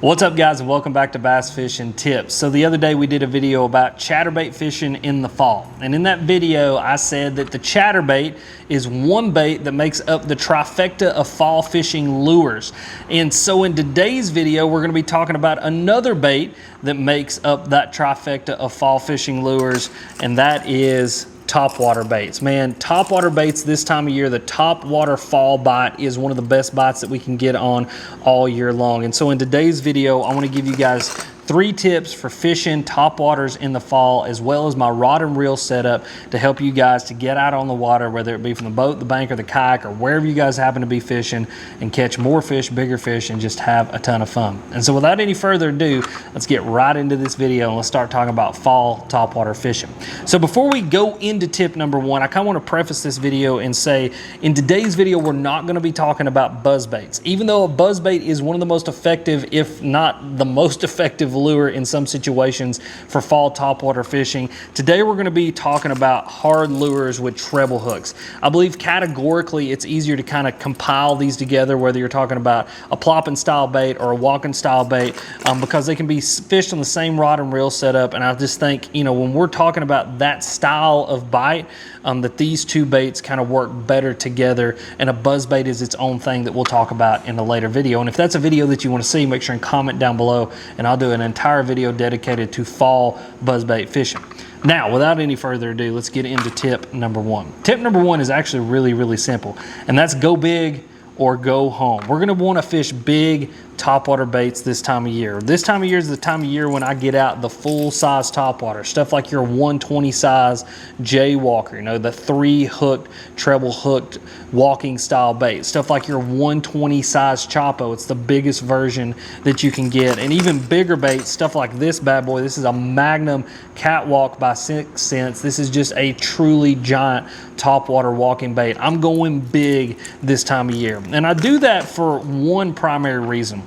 What's up, guys, and welcome back to Bass Fishing Tips. So the other day we did a video about chatterbait fishing in the fall, and in that video I said that the chatterbait is one bait that makes up the trifecta of fall fishing lures. And so in today's video we're going to be talking about another bait that makes up that trifecta of fall fishing lures, and that is topwater baits. Man, topwater baits this time of year, the topwater fall bite is one of the best bites that we can get on all year long. And so in today's video, I want to give you guys 3 tips for fishing topwaters in the fall, as well as my rod and reel setup to help you guys to get out on the water, whether it be from the boat, the bank, or the kayak, or wherever you guys happen to be fishing, and catch more fish, bigger fish, and just have a ton of fun. And so without any further ado, let's get right into this video and let's start talking about fall topwater fishing. So before we go into tip number 1, I kind of want to preface this video and say, in today's video, we're not going to be talking about buzz baits. Even though a buzz bait is one of the most effective, if not the most effective lure in some situations for fall topwater fishing, today we're going to be talking about hard lures with treble hooks. I believe categorically it's easier to kind of compile these together, whether you're talking about a plopping style bait or a walking style bait, because they can be fished on the same rod and reel setup. And I just think, you know, when we're talking about that style of bite, that these two baits kind of work better together, and a buzz bait is its own thing that we'll talk about in a later video. And if that's a video that you want to see, make sure and comment down below, and I'll do an entire video dedicated to fall buzz bait fishing. Now, without any further ado, let's get into tip number 1. Tip number 1 is actually really simple, and that's go big or go home. We're going to want to fish big topwater baits this time of year. This time of year is the time of year when I get out the full size topwater, stuff like your 120 size Jaywalker, you know, the 3 hooked, treble hooked walking style bait, stuff like your 120 size Chopo. It's the biggest version that you can get, and even bigger baits, stuff like this bad boy. This is a Magnum Catwalk by 6 cents. This is just a truly giant topwater walking bait. I'm going big this time of year, and I do that for one primary reason,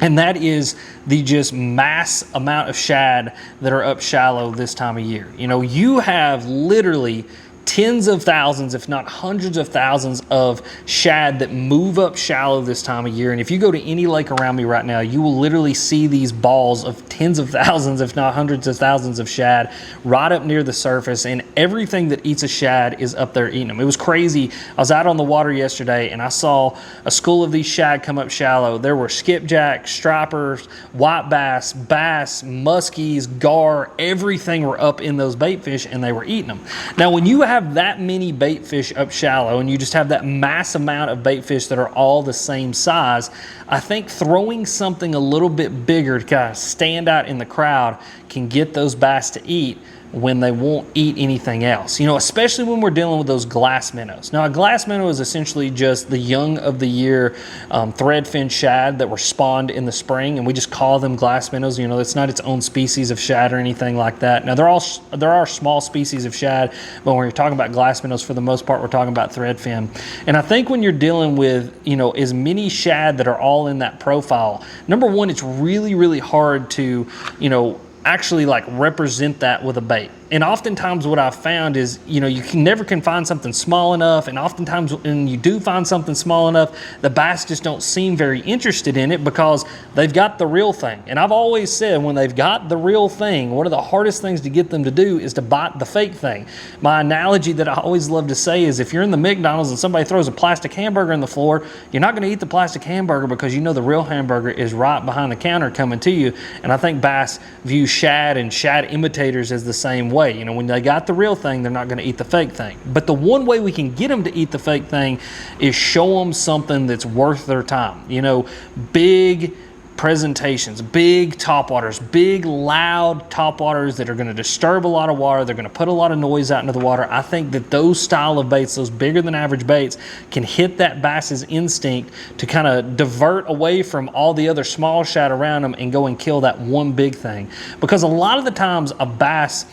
and that is the just mass amount of shad that are up shallow this time of year. You know, you have literally tens of thousands, if not hundreds of thousands of shad that move up shallow this time of year. And if you go to any lake around me right now, you will literally see these balls of tens of thousands, if not hundreds of thousands of shad right up near the surface, and everything that eats a shad is up there eating them. It was crazy. I was out on the water yesterday and I saw a school of these shad come up shallow. There were skipjack, stripers, white bass, bass, muskies, gar, everything were up in those bait fish, and they were eating them. Now, when you have that many bait fish up shallow and you just have that mass amount of bait fish that are all the same size, I think throwing something a little bit bigger to kind of stand out in the crowd can get those bass to eat when they won't eat anything else. You know, especially when we're dealing with those glass minnows. Now, a glass minnow is essentially just the young of the year threadfin shad that were spawned in the spring, and we just call them glass minnows. You know, it's not its own species of shad or anything like that. Now, there are small species of shad, but when you're talking about glass minnows, for the most part, we're talking about threadfin. And I think when you're dealing with, you know, as many shad that are all in that profile, number one, it's really hard to, you know, actually like represent that with a bait. And oftentimes what I've found is, you know, you never can find something small enough, and oftentimes when you do find something small enough, the bass just don't seem very interested in it because they've got the real thing. And I've always said, when they've got the real thing, one of the hardest things to get them to do is to bite the fake thing. My analogy that I always love to say is, if you're in the McDonald's and somebody throws a plastic hamburger on the floor, you're not going to eat the plastic hamburger because you know the real hamburger is right behind the counter coming to you. And I think bass view shad and shad imitators as the same way. You know, when they got the real thing, they're not going to eat the fake thing. But the one way we can get them to eat the fake thing is show them something that's worth their time. You know, big presentations, big topwaters, big loud topwaters that are going to disturb a lot of water. They're going to put a lot of noise out into the water. I think that those style of baits, those bigger than average baits, can hit that bass's instinct to kind of divert away from all the other small shad around them and go and kill that one big thing. Because a lot of the times a bass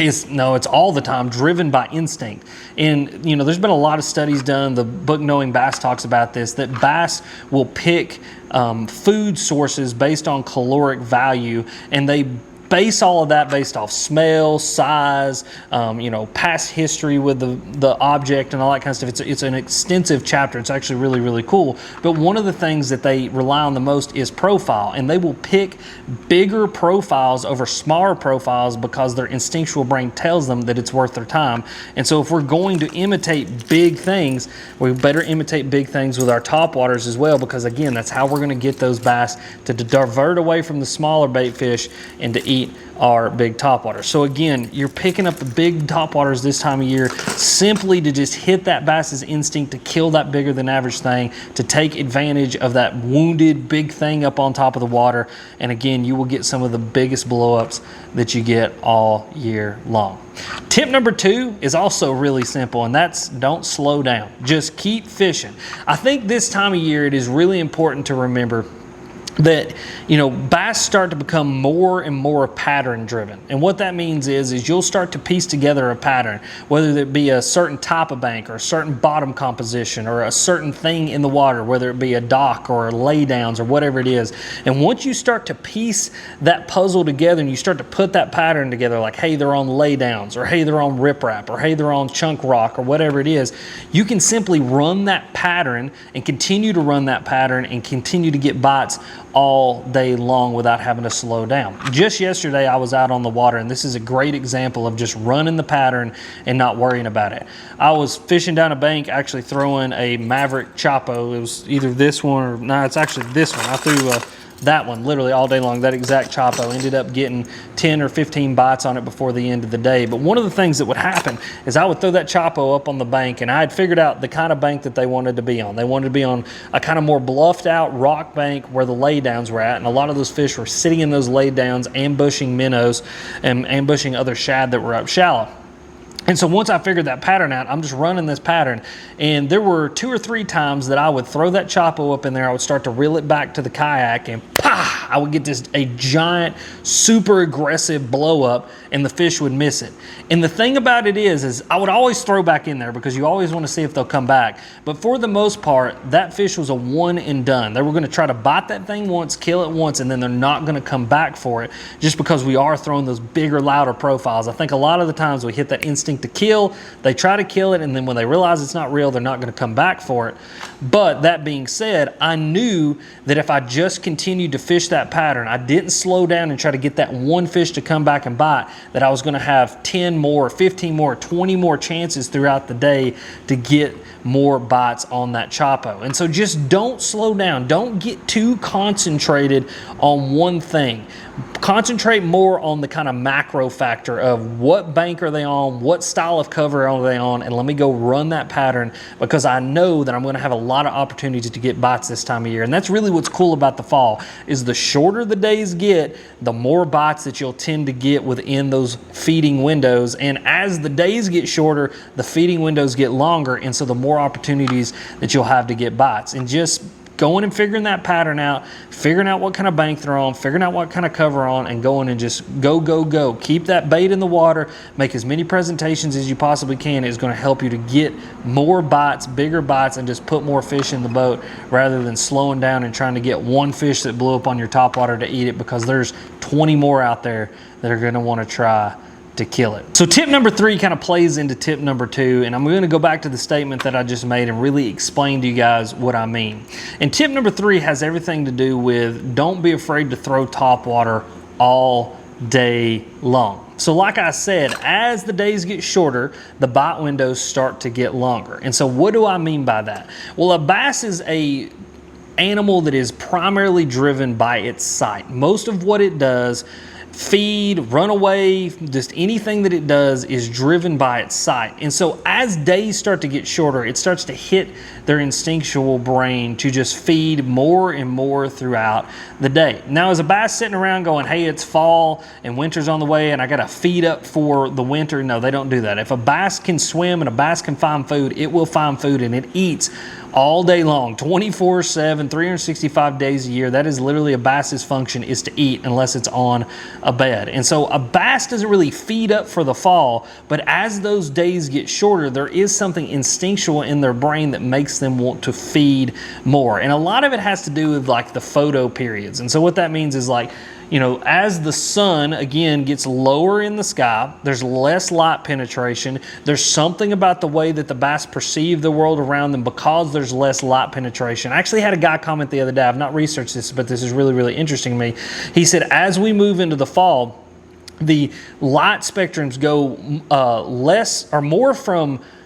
it's all the time driven by instinct. And, you know, there's been a lot of studies done. The book Knowing Bass talks about this, that bass will pick food sources based on caloric value, and they base all of that based off smell, size, you know, past history with the object and all that kind of stuff. It's an extensive chapter. It's actually really, really cool. But one of the things that they rely on the most is profile, and they will pick bigger profiles over smaller profiles because their instinctual brain tells them that it's worth their time. And so if we're going to imitate big things, we better imitate big things with our topwaters as well, because again, that's how we're going to get those bass to divert away from the smaller bait fish and to eat our big topwaters. So again, you're picking up the big topwaters this time of year simply to just hit that bass's instinct to kill that bigger than average thing, to take advantage of that wounded big thing up on top of the water. And again, you will get some of the biggest blowups that you get all year long. Tip number 2 is also really simple, and that's don't slow down. Just keep fishing. I think this time of year it is really important to remember that, you know, bass start to become more and more pattern driven. And what that means is you'll start to piece together a pattern, whether it be a certain type of bank or a certain bottom composition or a certain thing in the water, whether it be a dock or lay downs or whatever it is. And once you start to piece that puzzle together and you start to put that pattern together, like, hey, they're on lay downs, or hey, they're on riprap, or hey, they're on chunk rock, or whatever it is, you can simply run that pattern and continue to run that pattern and continue to get bites all day long without having to slow down. Just yesterday I was out on the water, and this is a great example of just running the pattern and not worrying about it. I was fishing down a bank, actually throwing a Maverick Chapo. It was either this one or, no, it's actually this one. I threw that one literally all day long, that exact Chapo. Ended up getting 10 or 15 bites on it before the end of the day. But one of the things that would happen is I would throw that Chapo up on the bank, and I had figured out the kind of bank that they wanted to be on. They wanted to be on a kind of more bluffed out rock bank where the lay downs were at, and a lot of those fish were sitting in those lay downs, ambushing minnows and ambushing other shad that were up shallow. And so once I figured that pattern out, I'm just running this pattern. And there were 2 or 3 times that I would throw that Chapo up in there. I would start to reel it back to the kayak, and I would get a giant, super aggressive blow up, and the fish would miss it. And the thing about it is I would always throw back in there because you always want to see if they'll come back. But for the most part, that fish was a one and done. They were going to try to bite that thing once, kill it once, and then they're not going to come back for it, just because we are throwing those bigger, louder profiles. I think a lot of the times we hit that instinct to kill, they try to kill it, and then when they realize it's not real, they're not going to come back for it. But that being said, I knew that if I just continued to fish that pattern, I didn't slow down and try to get that one fish to come back and bite, that I was going to have 10 more, 15 more, 20 more chances throughout the day to get more bites on that Chapo. And so just don't slow down. Don't get too concentrated on one thing. Concentrate more on the kind of macro factor of what bank are they on, what style of cover are they on, and let me go run that pattern, because I know that I'm going to have a lot of opportunities to get bites this time of year. And that's really what's cool about the fall, is the shorter the days get, the more bites that you'll tend to get within those feeding windows. And as the days get shorter, the feeding windows get longer, and so the more opportunities that you'll have to get bites. And just going and figuring that pattern out, figuring out what kind of bank they're on, figuring out what kind of cover on, and going and just go, go, go. Keep that bait in the water, make as many presentations as you possibly can. Is going to help you to get more bites, bigger bites, and just put more fish in the boat, rather than slowing down and trying to get one fish that blew up on your topwater to eat it, because there's 20 more out there that are going to want to try to kill it. So tip number 3 kind of plays into tip number 2, and I'm going to go back to the statement that I just made and really explain to you guys what I mean. And tip number 3 has everything to do with don't be afraid to throw topwater all day long. So like I said, as the days get shorter, the bite windows start to get longer. And so what do I mean by that? Well, a bass is a animal that is primarily driven by its sight. Most of what it does, feed, run away, just anything that it does is driven by its sight. And so as days start to get shorter, it starts to hit their instinctual brain to just feed more and more throughout the day. Now, as a bass sitting around going, hey, it's fall and winter's on the way and I got to feed up for the winter, no, they don't do that. If a bass can swim and a bass can find food, it will find food, and it eats all day long, 24/7, 365 days a year. That is literally a bass's function, is to eat unless it's on a bed. And so a bass doesn't really feed up for the fall, but as those days get shorter, there is something instinctual in their brain that makes them want to feed more. And a lot of it has to do with like the photo periods. And so what that means is like, you know, as the sun, again, gets lower in the sky, there's less light penetration. There's something about the way that the bass perceive the world around them because there's less light penetration. I actually had a guy comment the other day, I've not researched this, but this is really, really interesting to me. He said, as we move into the fall, the light spectrums go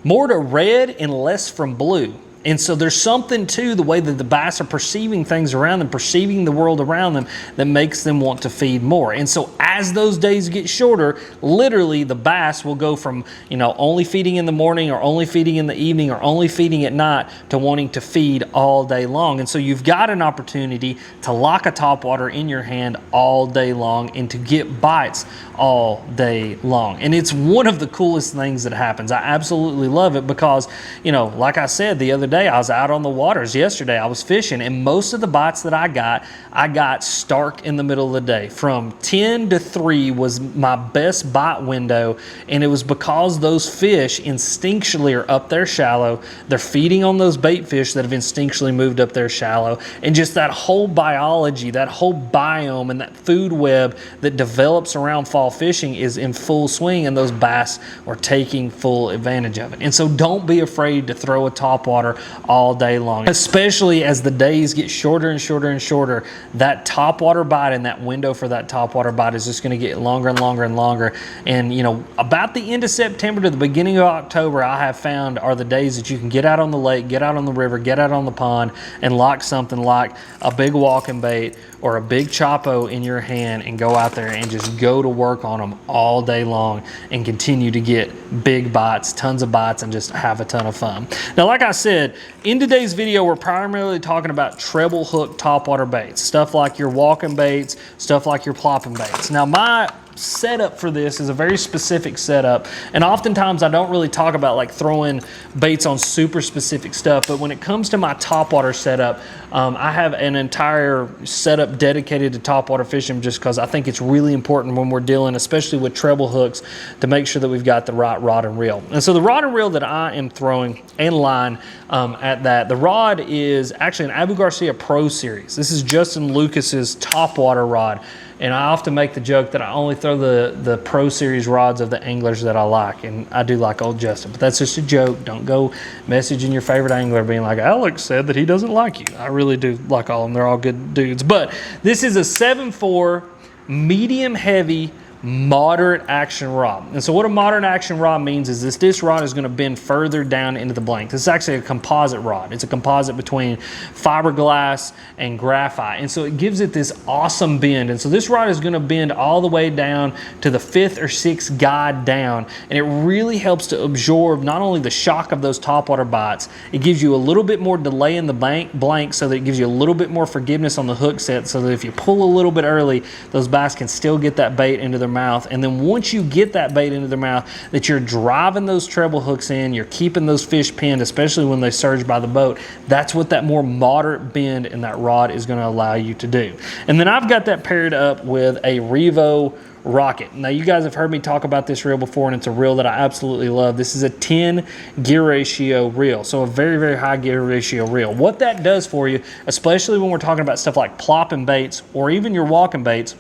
more to red and less from blue. And so there's something to the way that the bass are perceiving things around them, perceiving the world around them, that makes them want to feed more. And so as those days get shorter, literally the bass will go from, you know, only feeding in the morning or only feeding in the evening or only feeding at night to wanting to feed all day long. And so you've got an opportunity to lock a topwater in your hand all day long and to get bites all day long. And it's one of the coolest things that happens. I absolutely love it because, you know, like I said the other day, I was out on the waters yesterday. I was fishing, and most of the bites that I got stark in the middle of the day. From 10 to 3 was my best bite window, and it was because those fish instinctually are up there shallow. They're feeding on those bait fish that have instinctually moved up there shallow, and just that whole biology, that whole biome, and that food web that develops around fall fishing is in full swing, and those bass are taking full advantage of it. And so don't be afraid to throw a topwater all day long, especially as the days get shorter and shorter and shorter. That topwater bite and that window for that topwater bite is just going to get longer and longer and longer. And you know, about the end of September to the beginning of October, I have found are the days that you can get out on the lake, get out on the river, get out on the pond, and lock something like a big walking bait or a big chopo in your hand and go out there and just go to work on them all day long and continue to get big bites, tons of bites, and just have a ton of fun. Now, like I said, in today's video, we're primarily talking about treble hook topwater baits, stuff like your walking baits, stuff like your plopping baits. Now, my setup for this is a very specific setup, and oftentimes I don't really talk about like throwing baits on super specific stuff, but when it comes to my topwater setup, I have an entire setup dedicated to topwater fishing just because I think it's really important when we're dealing, especially with treble hooks, to make sure that we've got the right rod and reel. And so the rod and reel that I am throwing and line at that, the rod is actually an Abu Garcia Pro Series. This is Justin Lucas's topwater rod. And I often make the joke that I only throw the Pro Series rods of the anglers that I like. And I do like old Justin, but that's just a joke. Don't go messaging your favorite angler being like, Alex said that he doesn't like you. I really do like all of them. They're all good dudes. But this is a 7.4 medium heavy moderate action rod. And so what a moderate action rod means is this rod is going to bend further down into the blank. This is actually a composite rod. It's a composite between fiberglass and graphite. And so it gives it this awesome bend. And so this rod is going to bend all the way down to the 5th or 6th guide down. And it really helps to absorb not only the shock of those topwater bites, it gives you a little bit more delay in the blank so that it gives you a little bit more forgiveness on the hook set, so that if you pull a little bit early, those bass can still get that bait into their mouth. And then once you get that bait into their mouth, that you're driving those treble hooks in, you're keeping those fish pinned, especially when they surge by the boat. That's what that more moderate bend in that rod is going to allow you to do. And then I've got that paired up with a Revo Rocket. Now, you guys have heard me talk about this reel before, and it's a reel that I absolutely love. This is a 10 gear ratio reel, so a very, very high gear ratio reel. What that does for you, especially when we're talking about stuff like plopping baits or even your walking baits,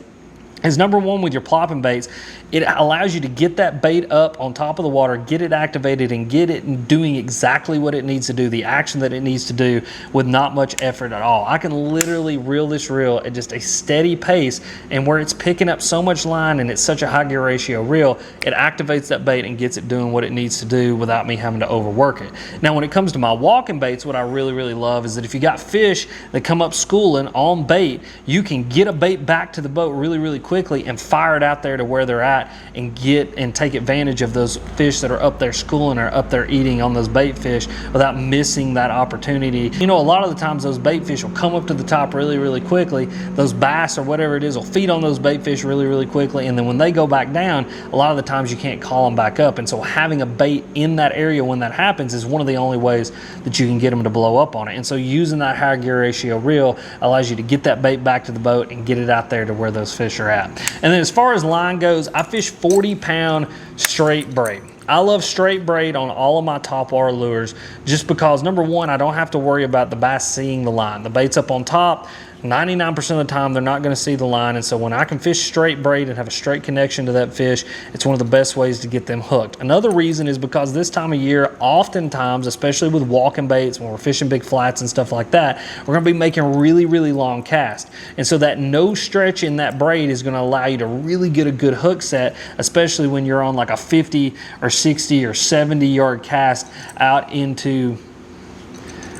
is number one, with your plopping baits, it allows you to get that bait up on top of the water, get it activated, and get it doing exactly what it needs to do, the action that it needs to do, with not much effort at all. I can literally reel this reel at just a steady pace, and where it's picking up so much line and it's such a high gear ratio reel, it activates that bait and gets it doing what it needs to do without me having to overwork it. Now, when it comes to my walking baits, what I really, really love is that if you got fish that come up schooling on bait, you can get a bait back to the boat really, really quickly and fire it out there to where they're at and take advantage of those fish that are up there schooling or up there eating on those bait fish without missing that opportunity. You know, a lot of the times those bait fish will come up to the top really, really quickly. Those bass or whatever it is will feed on those bait fish really, really quickly. And then when they go back down, a lot of the times you can't call them back up. And so having a bait in that area when that happens is one of the only ways that you can get them to blow up on it. And so using that high gear ratio reel allows you to get that bait back to the boat and get it out there to where those fish are at. And then as far as line goes, I fish 40-pound straight braid. I love straight braid on all of my topwater lures just because, number one, I don't have to worry about the bass seeing the line. The bait's up on top. 99% of the time, they're not going to see the line. And so when I can fish straight braid and have a straight connection to that fish, it's one of the best ways to get them hooked. Another reason is because this time of year, oftentimes, especially with walking baits, when we're fishing big flats and stuff like that, we're going to be making really, really long casts. And so that no stretch in that braid is going to allow you to really get a good hook set, especially when you're on like a 50 or 60 or 70 yard cast out into,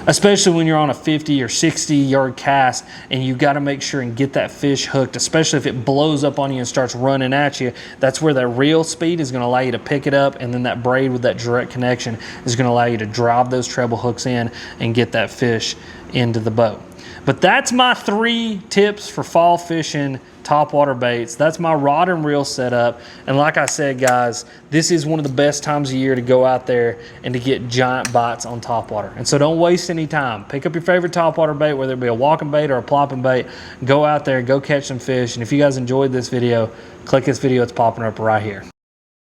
especially when you're on a 50 or 60 yard cast and you've got to make sure and get that fish hooked, especially if it blows up on you and starts running at you. That's where that reel speed is going to allow you to pick it up, and then that braid with that direct connection is going to allow you to drive those treble hooks in and get that fish into the boat. But that's my 3 tips for fall fishing topwater baits. That's my rod and reel setup. And like I said, guys, this is one of the best times of year to go out there and to get giant bites on topwater. And so don't waste any time. Pick up your favorite topwater bait, whether it be a walking bait or a plopping bait. Go out there, go catch some fish. And if you guys enjoyed this video, click this video. It's popping up right here.